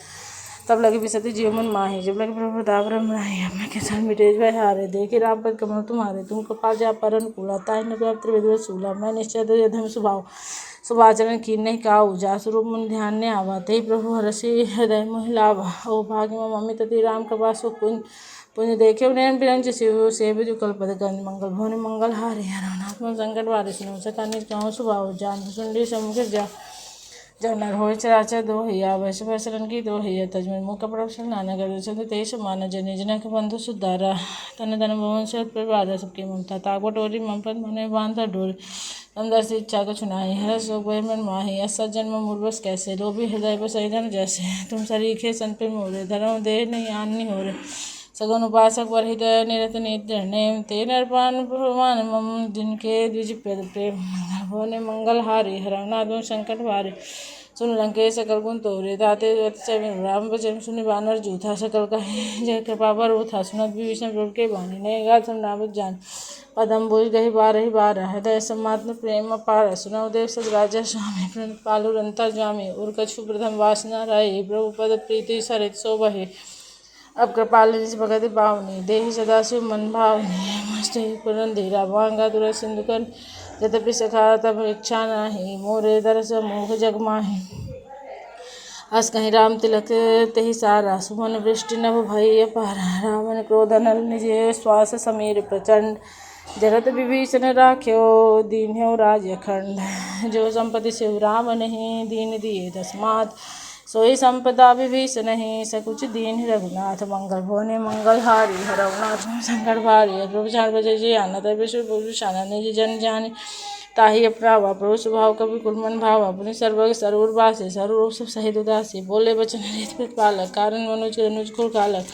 तब लगे विसति जीव मन माही जब लगे प्रभु दाव रमराही अपने के सन मिटेज भय हारे देखी राम पद कमल तुम्हारे तुम कपाल जा परन कूला ताहि न त्रिविध सूला मैं निश्चय धम स्वभाव सुभाचरण की नहीं काऊ जा स्वरूप मन ध्यान ने आवा ते प्रभु हरषि हृदय मोहिलावा ओ भाग्य मम अमित ति राम कृपा सुख पुण्य देखे नयन बिरंज शिव सेव जुकल पद गंज मंगल भवन मंगल हारे हरवनाथ संकट वारे सुनो सका निज कहूँ स्वभाव जान सुंडी समुख जा जो नर होय चराचर दो हिया वैश वैसरन की दो हिया तजमन मुख कपड़ा सल नाना कर चंद तेज मान जने जना के बंधु सुधारा तन धन भवन से परिवार सबके ममता ताको डोरी ममपत मने बांधा डोरी अंदर से इच्छा को चुनाई हर सो मन माही ऐसा जन्म मूर्वस कैसे लोभी हृदय पर सैदन जैसे तुम सरीखे संत पे मोरे धर्म देह नहीं आन नहीं हो रहे सगुन उपासक वर हृदय निरत निर्णय ते नरपान भगवान मम जिनके द्विज प्रेम भवने मंगल हारे हरवनाथ संकट वारे सुन लंकेश सकल गुण तोरे दाते राम बचन सुनि बानर जूथा सकल का जय कृपा पर वो था सुनत भी विष्णु प्रभु के बानी नए गा तुम नामत जान पदम बोल गही बार हृदय समात्म प्रेम अपार सुनव देव सद राजा स्वामी प्रणत पालु रंता जामी उर कछु प्रथम वासना रहे प्रभु पद प्रीति सरित शोभे अब कृपाल निज भगत बावनी देहि सदाशिव मन भावनी मस्त पुरन धीरा भांगा तुर सिंधुकन यद्यपि सखा तब इच्छा नाही मोरे दरस मोह जग माही अस कहीं राम तिलक तेहि सारा सुमन वृष्टि नभ भई अपार रावण क्रोध नल निज श्वास समीर प्रचंड जगत विभीषण राख्यो दीन्यो राज अखंड जो संपत्ति शिव राम नहीं दीन दिए दसमात सोई संपदा विभीषण नहीं सकुच दीन रघुनाथ मंगल भवने मंगल हारी हरवनाथ संकट भारी प्रभुचार बजय जी आनंद विश्व भूषण निज जन जानी ताहि अपरावा प्रभु स्वभाव कवि कुलमन भावा पुनि सर्वग सर्वुर्वासी सर्वरूप सब सहित उदासी बोले बचन हरित प्रतिपालक कारण मनुज अनुज को कालक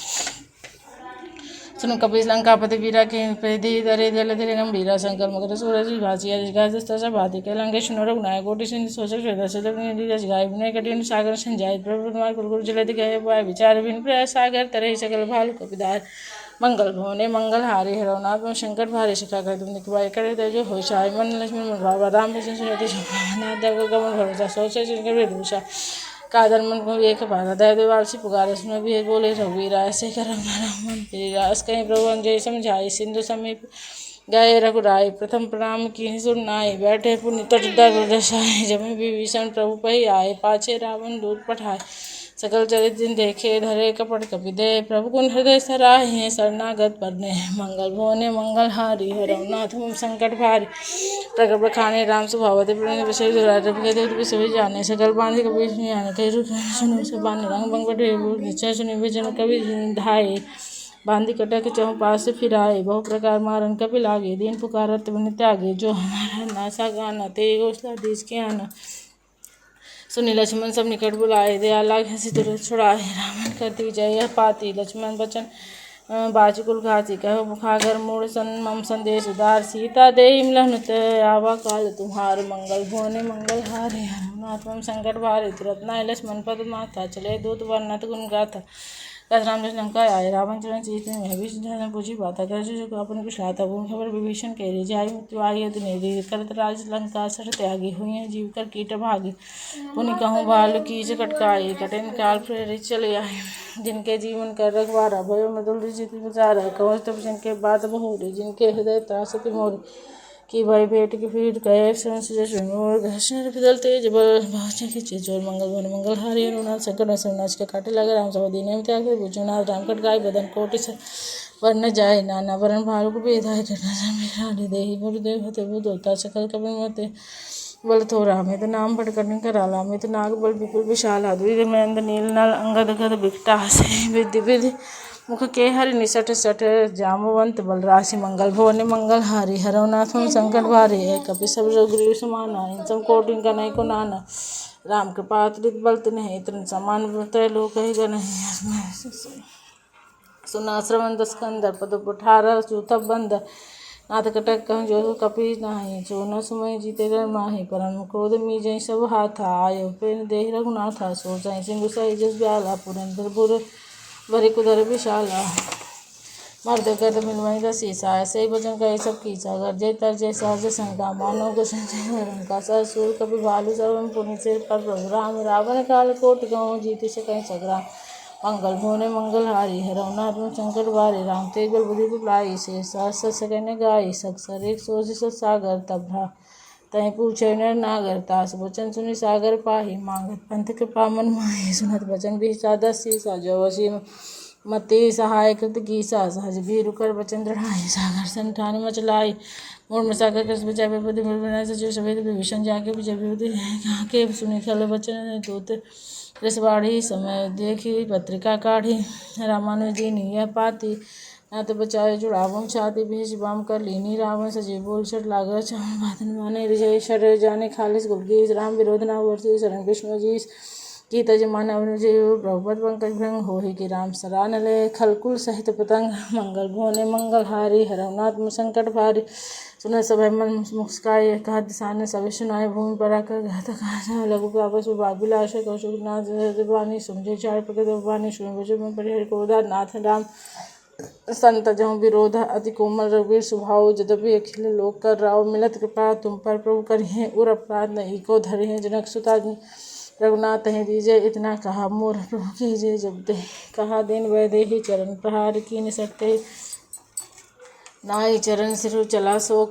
सुनो कपि लंकापति वीरा के प्रति दरे जल धीरे गंभीरा शंकर मकर सूरज भासिया जिगास भाति के लंके सुनो रघुनाय कोटि सिंह सोचक श्वेता सदक निधि जस गाय विनय कटिन सागर संजाय प्रभु कुमार कुलगुरु जलधि गए पाय विचार विन प्रयास सागर तरहि सकल भालु कपिदार मंगल भवने मंगल हारे हरवनाथ शंकर भारे शिखा कर तुम निकवाय करे तेजो हो शाय मन लक्ष्मण मन भावा राम भजन सुनते शोभा देव गमन भरोसा सोचे जिनकर विदुषा कादर मन को एक भागा दया देवालसी पुकारे सुनो भी बोले रघुवीरा ऐसे कर मन रास कहीं प्रभु अंजय समझाई सिंधु समीप गए रघुराय प्रथम प्रणाम की सुनाई बैठे पुण्य तट दशाए जमे विभीषण प्रभु पही आए पाछे रावण दूत पठाए सकल चरित दिन देखे धरे कपट कपि दे प्रभु कुन हृदय सराहे शरणागत परने मंगल भवने मंगल हारी हरवनाथ संकट भारी प्रगट बखाने राम स्वभावते प्रणय विषय दुरादेव सभी जाने सकल बांधे कभी कई रूप सुनो से बांध रंग बंग बटे निश्चय सुनि विजन कवि धाये बांधी कटक चौं पास से फिराए बहु प्रकार मारन कपि लागे दीन पुकारत बन त्यागे जो हमारा नासा गाना ते घोषला देश के आना सुनी लक्ष्मण सब निकट बुलाए दया लाग हंसी तुरंत छुड़ाए रावण करती विजय पाती लक्ष्मण बचन बाजकुल घाती कहो मुखागर मूड़ सन मम संदेश उदार सीता देहि मिलनुत आवा काल तुम्हार मंगल भुवने मंगल हारे हरनाथ संकट भारे तुरंत नाय लक्ष्मण पद माथा चले दूत वर्णत गुण गाथा राम लंका आए रावण चरण सीत में विष्णु पूछी बाता कर जो अपन कुछ लाता वो खबर विभीषण कह रही जाय मृत्यु आई नहीं करत राज लंका सर त्यागी हुई जीव कर कीट भागी पुनि कहूँ भालु कीच कटकाए कठिन काल प्रेरित चले आए जिनके जीवन कर रखवारा भयो मधुर जित गुजारा कहूँ तब जिनके बात बहुरे जिनके हृदय त्रासति मोर कि भाई भेंट की फिर गए घर्षण फिदल तेज बल भाषा के चोर मंगल वन मंगल हारी हनुनाथ शंकर सरनाश के काटे लगे राम सब दीने में त्याग भुजनाथ रामकट गाय बदन कोटि से वर्ण जाए नाना वरण भालू को भेदाय करना देही गुरुदेव होते बुध होता सकल कभी मते बल थोरा में तो नाम पढ़ कर कराला में तो नाग बल विपुल विशाल द्विज महेंद्र नील नल अंगद गद बिकटा से विधि विधि मुख के हरि निसट सठ जामवंत बलराशि मंगल भवने मंगल हारी हरवनाथ संकट भारे है कपि सब जो गुरु समाना इन सब कोटि का नहीं को नाना राम कृपा अतुलित बल नहीं इतने समान लोक ही नहीं सुना श्रवण स्कंदर पद पुठार चूथ बंद नाथ कटक कहूँ जो कपि नाही जो न सुमय जीते गर माही परम क्रोध मी जय सब हाथा आयो पेन देह रघुनाथा सो जय सिंधु सही जस ब्याला पुरंदर भरी कुदर विशाला मर्द कर मिलवाई का शीशा ऐसे ही भजन का सब कीचा गर्जे तरजे सहज शंका मानो को संजय का ससुर कभी भालू सर्वम पुण्य सिर पर प्रभु राम रावण काल कोट गाँव जीते से कहीं संग्राम मंगल भोने मंगल हारी हरवनाथ संकट वारे राम तेज बल बुद्धि बुलाई से सहस सकने गाई सक्सर एक सोच सागर तभा तय पूछे नर नागर तास वचन सुनि सागर पाही मांगत पंथ कृपा मन माही सुनत वचन भी सादा शीसा जो वसी मति सहाय कृत गीसा सहज भी रुकर बचन दृढ़ाई सागर संठान मचलाई मोर में सागर कृष्ण बचाए विपत्ति मोर बिना सचिव सवेद विभीषण जाके विजय विभूति के सुनि खल बचन दूत रसवाड़ी समय देखी पत्रिका काढ़ी रामानुज दीनी यह पाती ना तो बचाए जुड़ावम छाती भेज बाम कर लीनी रावण सजीव बोल छट लागर चावल बातन माने रिजय शर जाने खालिस गुलगीज राम विरोध ना वर्ती शरण कृष्ण जीस की तजमान अनुजय प्रभुपद पंकज भृंग हो ही कि राम सरान ले खलकुल सहित पतंग मंगल भुवने मंगल हारी हरवनाथ संकट भारी सुन सब मन मुस्काय कहा दिशाने सभी सुनाए भूमि पर आकर घात कहा लघु आपस में बाबिलाश कौशुक नाथ वाणी समझे चार प्रकृत वाणी सुन बजो में परिहर क्रोधा नाथ राम संत जहाँ विरोध अति कोमल रघुवीर स्वभाव यद्यपि अखिल लोक कर राव मिलत कृपा तुम पर प्रभु करिए उर अपराध नहीं को धरिए जनक सुता रघुनाथ ही दीजिए इतना कहा मोर प्रभु कीजिए जब दे कहा दिन वैदे ही चरण प्रहार की निसकते नाई चरण सिर चला सो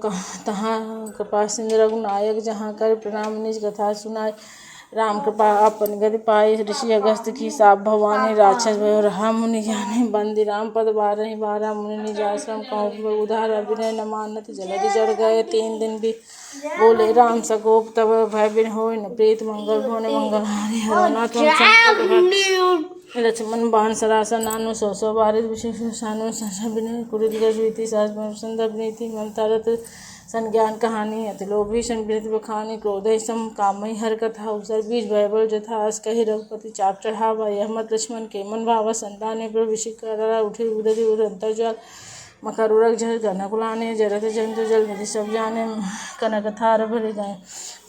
तहाँ कृपा सिंधु रघुनायक जहाँ कर प्रणाम निज कथा सुनाए राम कृपा अपन गति पाए ऋषि अगस्त की साप भवानी राक्षस भयो रहा मुनि ज्ञानी बंदी राम पद बारही बारह मुनि निज आश्रम कहूँ उधार अभिनय न मानत जलधि जड़ गए 3 दिन भी बोले राम सकोप तब भय बिन हो न प्रीत मंगल भुवन मंगल हारी हरनाथ लक्ष्मण बाण सरासन नानु सौ बारित विशेष सानु संसा विनय कुरित गजवीति सहज संदर्भ नीति ममतारत संज्ञान कहानी अतिलोभी संबित बखानी क्रोध सम कामई हर कथा अवसर बीज भयबल जथा अस कही रघुपति चाप चढ़ावा यह मत लक्ष्मण के मन भावा संतान प्रविशिक कर उठे उदधि उर अंतर्जाल मकर उरग जल गनकुलाने जरत जंतु जल निधि सब जाने कनक थार भर गए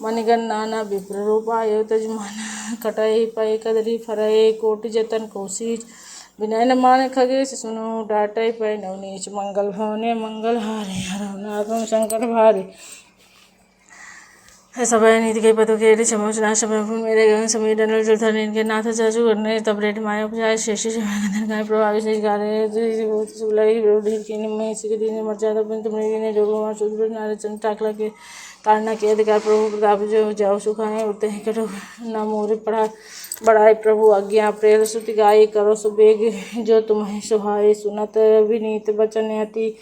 मणिगण नाना विप्र रूपाय तजमान कटई पय कदरी फरय कोटि जतन कोशीज विनय न माने खगेश सुनो डाटय पै नवनीच मंगल भवने मंगल हारे हरनाथ संकट भारी सब नीति के पतु के समोचना समय मेरे गगन समीर डनल जलधर इनके नाथ चाचू करने तब रेट माया उपजाए शेषी गंधन गाय प्रभावी से गारे सुलई विरोधी की निम्न इसी के दिन मर्यादा बिन तुमने ने जो कुमार सूत्र नारे चंद टाकला के कारणा के अधिकार प्रभु प्रताप जो जाओ सुखाए उठते ही कटो न मोरे पढ़ा बढ़ाए प्रभु आज्ञा प्रेर सुति गाय करो सुबेग जो तुम्हें सुहाए सुनत विनीत बचन अति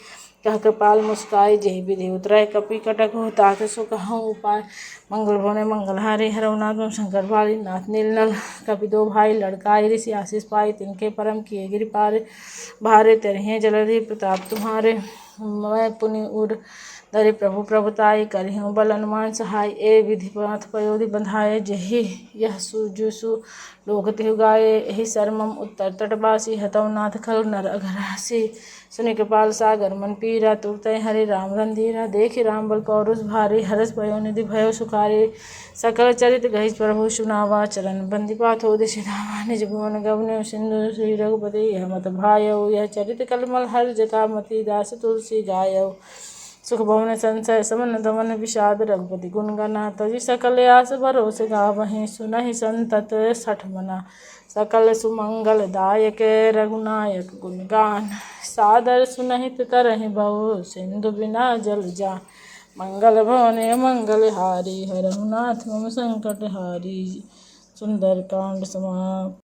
कह कृपाल मुस्काए जय विधि उतराय कपि कटक हो तात सो कहूँ उपाय मंगल भवने मंगल हारे हरवनाथ शंकर भारी नाथ नीलनल कपि 2 भाई लड़काए ऋषि आशीष पाई तिनके परम किए गिरि पारे भारे तरहे जलधि प्रताप तुम्हारे मैं पुनि उड़ धरि प्रभु प्रभुताई करहिं बल अनुमान सहाय ए विधि पथ पयोधि बंधाए जहि यह सुजुसु लोक तिहु गाये एहि सरमम उत्तर तटवासी हतौ नाथ खल नर अघरासी सुनि कृपाल सागर मन पीरा तुरतय हरि राम रंधीरा देखि राम बल पौरुष भारी हरस भयो निधि भयो सुखारी सकल चरित गहिस प्रभु सुनावा चरण बंदी पाथो दिशि धावा निज भुवन गवने सिंधु श्री रघुपति यह मत भायौ यह चरित कलमल हर जटा मति दास तुलसी गायौ सुख भवन संशय समन दमन विषाद रघुपति गुण गना तजि सकल आस भरोसे गावहीं सुनहि संतत 60 मना सकल सुमंगल दायक रघुनायक गुण गान सादर सुनहित तरहि बहु सिंधु बिना जल जा मंगल भवने मंगल हारी हरहुनाथ मम संकट हारी। सुंदर कांड समाप्त।